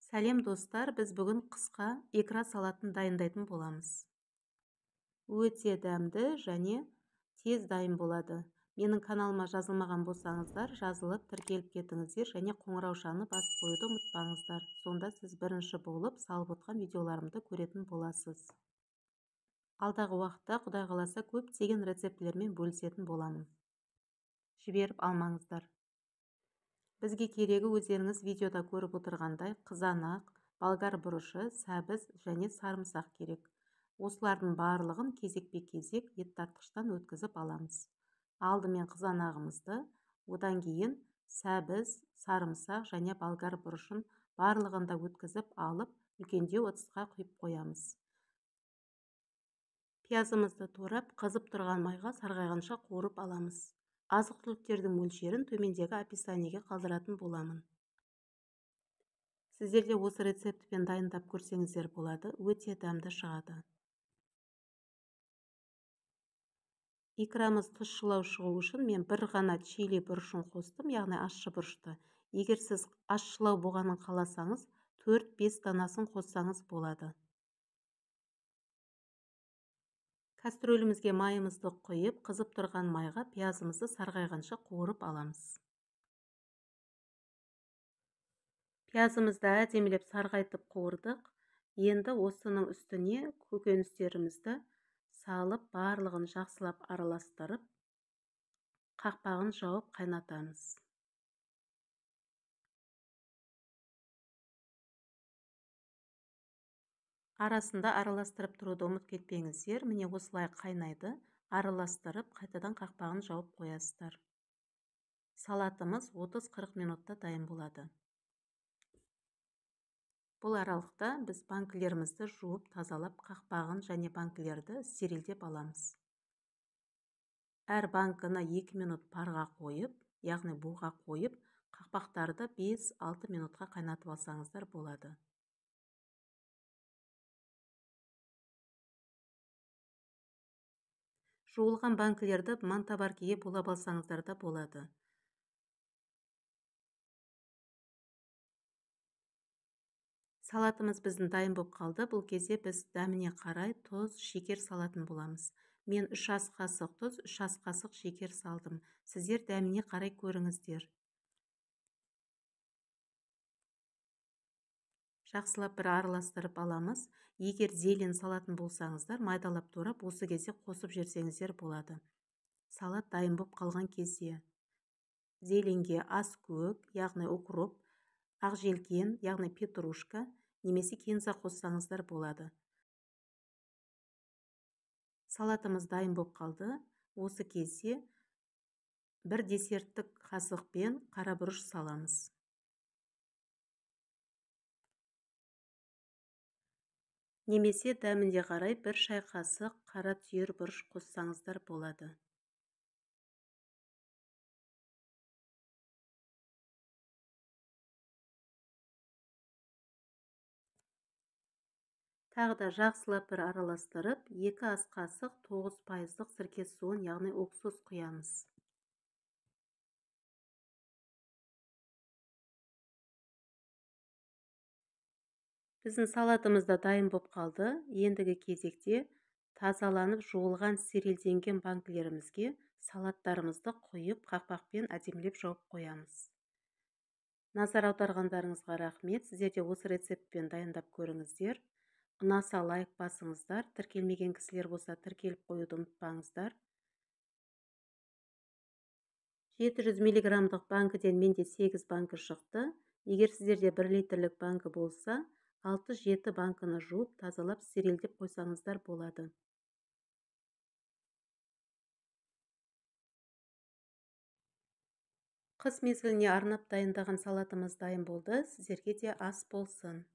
Сәлем достар, біз бүгін қысқа икра салатын дайындайтын боламыз. Өте дәмді және тез дайын болады. Менің каналыма жазылмаған болсаңыздар, жазылып тіркеліп кетіңіздер және қоңыраушаны басып қоюды ұмытпаңыздар. Сонда сіз бірінші болып салып отқан видеоларымды көретін боласыз. Алдағы уақытта Құдай қаласа көптеген рецептілермен бөлісетін боламын. Жіберіп алмаңыздар. Бізге керегі өздеріңіз видеода көріп отырғандай қызанақ, болгар бұрышы, сәбіз және сарымсақ керек. Осылардың барлығын кезекпе-кезек ет тартқыштан өткізіп аламыз. Алдымен қызанағымызды, одан кейін сәбіз, сарымсақ және болгар бұрышын барлығын да өткізіп алып, үлкендеу ыдысқа құйып қоямыз. Пиязымызды турап, қызып тұрған майға сарғайғанша қуырып аламыз. Азық-түліктердің мөлшерін төмендегі описаниеге қалдыратын боламын. Сіздер де осы рецептпен дайындап көрсеңіздер болады, өте дәмді шығады. Икрамыз тұщылау шығу үшін мен бір ғана чили бұрышын қостым, яғни ащы бұрышты. Егер сіз ащылау болғанын қаласаңыз, 4-5 данасын қоссаңыз болады. Кастрөлімізге майымызды құйып, қызып тұрған майға пиязымызды сарғайғанша қуырып аламыз. Пиязымызды әдемілеп сарғайтып қуырдық. Енді осының үстіне көкөністерімізді салып, барлығын жақсылап араластырып, қақпағын жауып қайнатамыз. Арасында араластырып тұруды ұмыт кетпеңіздер. Міне осылай қайнайды. Араластырып, қайтадан қақпағын жауып қоясыздар. Салатымыз 30-40 минутта дайын болады. Бұл аралықта біз банкілерімізді жуып, тазалап, қақпағын және банкілерді стерилдеп аламыз. Әр банкіні 2 минут парға қойып, яғни буға қойып, қақпақтарды 5-6 минутқа қайнатып алсаңыздар болады. Жуылған банкілерді мантабаркеге булап алсаңыздар да болады. Салатымыз біздің дайын болып қалды. Бұл кезде біз дәміне қарай тұз, шекер салатын боламыз. Мен 3 ас қасық тұз, 3 ас қасық шекер салдым. Сіздер дәміне қарай көріңіздер. Жақсылап бір араластырып аламыз. Егер зелень салатын болсаңыздар, майдалап турап, осы кезде қосып жерсеңіздер болады. Салат дайын болып қалған кезде зеленьге ас көк, яғни укроп, ақ желкен, яғни петрушка, немесе кинза қоссаңыздар болады. Салатымыз дайын болып қалды. Осы кезде бір десерттік қасықпен қара бұрыш саламыз. Немесе дәмінде қарай бір шай қасық қара түйір бұрыш қоссаңыздар болады. Тағы да жақсылап бір араластырып, 2 ас қасық 9% сірке суын, яғни уксус құямыз. Біздің салатымыз да дайын болып қалды. Ендігі кезекте тазаланып жуылған стерилденген банкілерімізге салаттарымызды құйып, қақпақпен әдемілеп жауып қоямыз. Назар аударғандарыңызға рахмет. Сіздер де осы рецептпен дайындап көріңіздер. Ұнаса лайк басыңыздар. Тіркелмеген кісілер болса, тіркеліп қоюды ұмытпаңыздар. 700 миллиграммдық банкіден менде 8 банкі шықты. Егер сіздерде 1 литрлік банкі болса, 6-7 банкіні жуып, тазалап, стерилдеп қойсаңыздар болады. Қыс мезгіліне арнап дайындаған салатымыз дайын болды. Сіздерге де ас болсын.